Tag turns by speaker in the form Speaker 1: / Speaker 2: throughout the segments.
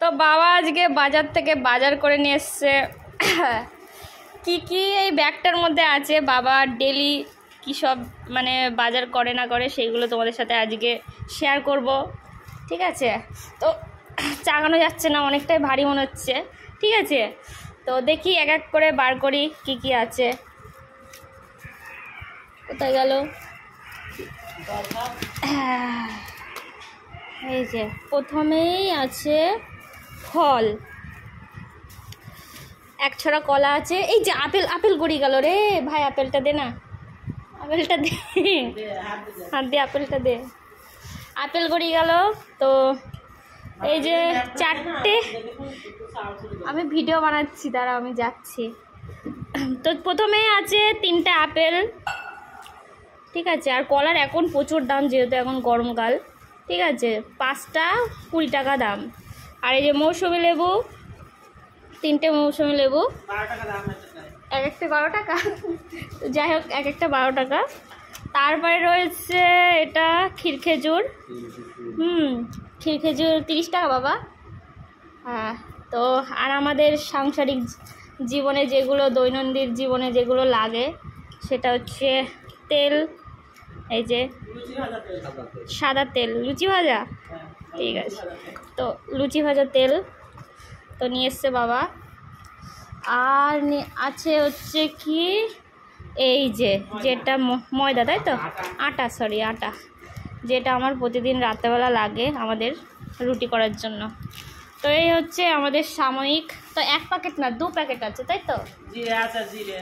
Speaker 1: তো বাবা আজকে বাজার থেকে বাজার করে নিয়ে এসছে। কি কি এই ব্যাগটার মধ্যে আছে, বাবা ডেলি কী সব মানে বাজার করে না করে সেইগুলো তোমাদের সাথে আজকে শেয়ার করব। ঠিক আছে, তো চাগানো যাচ্ছে না, অনেকটাই ভারী মনে হচ্ছে। ঠিক আছে, তো দেখি এক এক করে বার করি কি কি আছে। কোথায় গেল? এই যে প্রথমেই আছে ফল, এক ছড়া কলা আছে। এই যে আপেল গড়িয়ে গেল রে ভাই, আপেলটা দে না, আপেলটা দে, হাত দিয়ে আপেলটা দে। আপেল গড়িয়ে গেল। তো এই যে চারটে, আমি ভিডিও বানাচ্ছি, দাঁড়া আমি যাচ্ছি। তো প্রথমে আছে 3টে আপেল। ঠিক আছে, আর কলার এখন প্রচুর দাম, যেহেতু এখন গরমকাল। ঠিক আছে, 5টা 20 টাকা দাম। আর এই যে মৌসুমি লেবু, 3টে মৌসুমি লেবু, এক একটা 12 টাকা। যাই হোক, এক একটা 12 টাকা। তারপরে রয়েছে এটা ক্ষীরখেজুর। ক্ষীরখেজুর 30 টাকা বাবা। হ্যাঁ, তো আর আমাদের সাংসারিক জীবনে যেগুলো, দৈনন্দিন জীবনে যেগুলো লাগে, সেটা হচ্ছে তেল। এই যে সাদা তেল, লুচি ভাজা। ঠিক আছে, তো লুচি ভাজা তেল তো নিয়ে এসছে বাবা। আর আছে হচ্ছে কি, এই যে যেটা ময়দা, তাই তো আটা, সরি আটা, যেটা আমার প্রতিদিন রাত্রেবেলা লাগে আমাদের রুটি করার জন্য। তো এই হচ্ছে আমাদের সাময়িক। তো 1 প্যাকেট না 2 প্যাকেট আছে, তাই তো?
Speaker 2: জিরে আছে, জিরে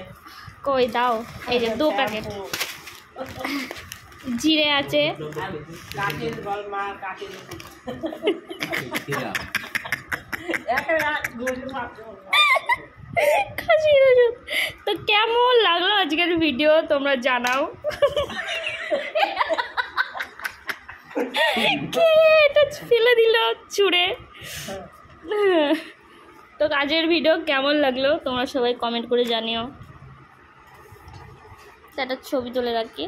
Speaker 1: কই দাও, এই যে 2 প্যাকেট জিরে আছে। তো কেমন লাগলো আজকের ভিডিও তোমরা জানাও। কে এটা ফেলে দিল ছুঁড়ে? তো কাজের ভিডিও কেমন লাগলো তোমরা সবাই কমেন্ট করে জানিও। একটা ছবি তুলে রাখি।